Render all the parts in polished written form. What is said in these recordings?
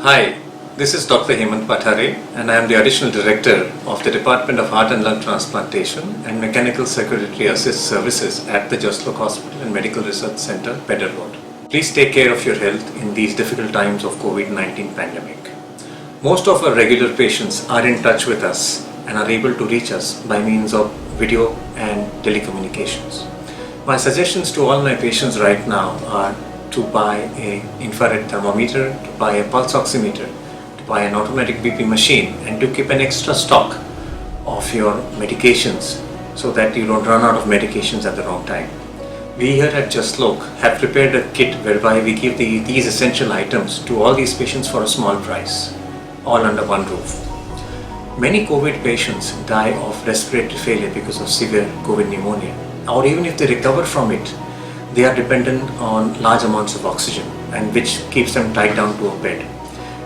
Hi, this is Dr. Hemant Pathare and I am the Additional Director of the Department of Heart and Lung Transplantation and Mechanical Circulatory Assist Services at the Jaslok Hospital and Medical Research Center, Pedder Road. Please take care of your health in these difficult times of COVID-19 pandemic. Most of our regular patients are in touch with us and are able to reach us by means of video and telecommunications. My suggestions to all my patients right now are to buy an infrared thermometer, to buy a pulse oximeter, to buy an automatic BP machine, and to keep an extra stock of your medications so that you don't run out of medications at the wrong time. We here at Jaslok have prepared a kit whereby we give these essential items to all these patients for a small price, all under one roof. Many COVID patients die of respiratory failure because of severe COVID pneumonia, or even if they recover from it, they are dependent on large amounts of oxygen and which keeps them tied down to a bed.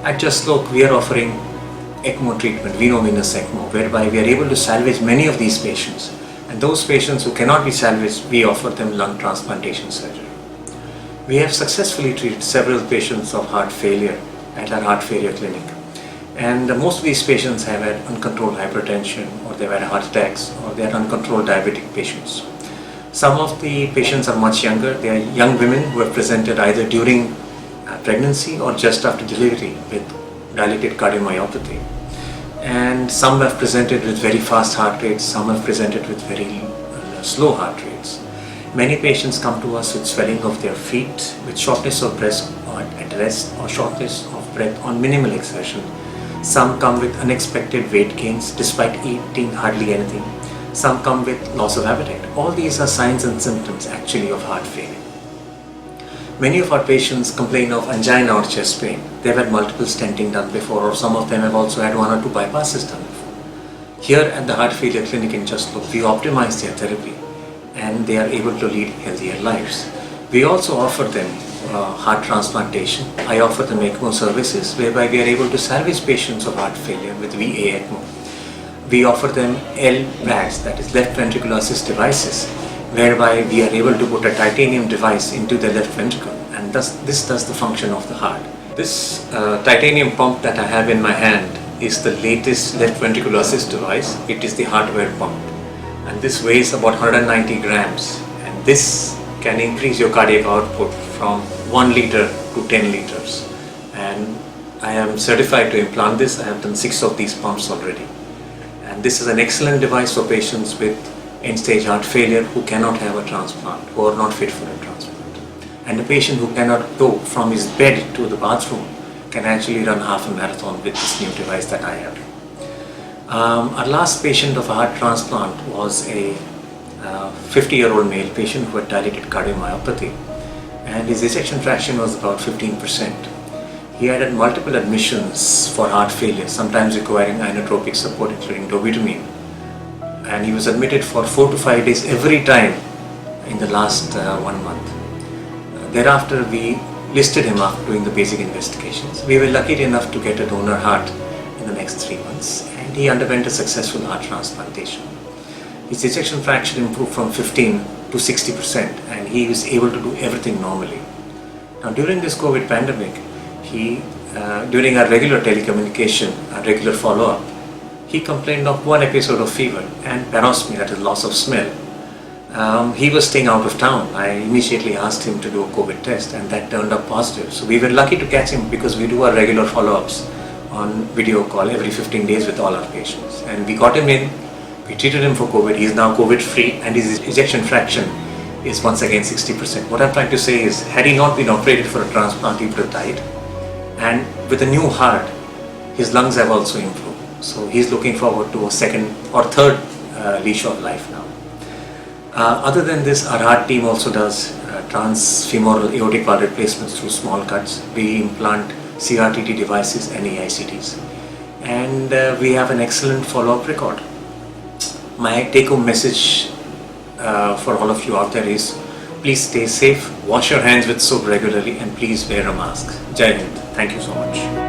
At Jaslok, we are offering ECMO treatment, veno-venous ECMO, whereby we are able to salvage many of these patients. And those patients who cannot be salvaged, we offer them lung transplantation surgery. We have successfully treated several patients of heart failure at our heart failure clinic. And most of these patients have had uncontrolled hypertension, or they've had heart attacks, or they are uncontrolled diabetic patients. Some of the patients are much younger. They are young women who have presented either during pregnancy or just after delivery with dilated cardiomyopathy. And some have presented with very fast heart rates, some have presented with very slow heart rates. Many patients come to us with swelling of their feet, with shortness of breath at rest, or shortness of breath on minimal exertion. Some come with unexpected weight gains despite eating hardly anything. Some come with loss of appetite. All these are signs and symptoms actually of heart failure. Many of our patients complain of angina or chest pain. They've had multiple stenting done before, or some of them have also had 1 or 2 bypasses done before. Here at the Heart Failure Clinic in Jaslok, we optimize their therapy and they are able to lead healthier lives. We also offer them heart transplantation. I offer them ECMO services whereby we are able to salvage patients of heart failure with VA ECMO. We offer them LVADs, that is left ventricular assist devices, whereby we are able to put a titanium device into the left ventricle, and this does the function of the heart. This titanium pump that I have in my hand is the latest left ventricular assist device. It is the hardware pump, and this weighs about 190 grams, and this can increase your cardiac output from 1 liter to 10 liters. And I am certified to implant this. I have done 6 of these pumps already. And this is an excellent device for patients with end-stage heart failure who cannot have a transplant, who are not fit for a transplant. And a patient who cannot go from his bed to the bathroom can actually run half a marathon with this new device that I have. Our last patient of a heart transplant was a 50-year-old male patient who had dilated cardiomyopathy, and his ejection fraction was about 15%. He had multiple admissions for heart failure, sometimes requiring inotropic support including dobutamine. And he was admitted for 4 to 5 days every time in the last 1 month. Thereafter, we listed him after doing the basic investigations. We were lucky enough to get a donor heart in the next 3 months, and he underwent a successful heart transplantation. His ejection fraction improved from 15 to 60%, and he was able to do everything normally. Now, during this COVID pandemic, during our regular telecommunication, our regular follow-up, he complained of 1 episode of fever and paresthenia, that is loss of smell. He was staying out of town. I immediately asked him to do a COVID test, and that turned up positive. So we were lucky to catch him because we do our regular follow-ups on video call every 15 days with all our patients. And we got him in, we treated him for COVID. He is now COVID-free, and his ejection fraction is once again 60%. What I'm trying to say is, had he not been operated for a transplant, he would have died. And with a new heart, his lungs have also improved. So he's looking forward to a second or third leash of life now. Other than this, our heart team also does transfemoral aortic valve replacements through small cuts. We implant CRTT devices and AICTs. And we have an excellent follow-up record. My take-home message for all of you out there is, please stay safe, wash your hands with soap regularly, and please wear a mask. Jai Hind. Thank you so much.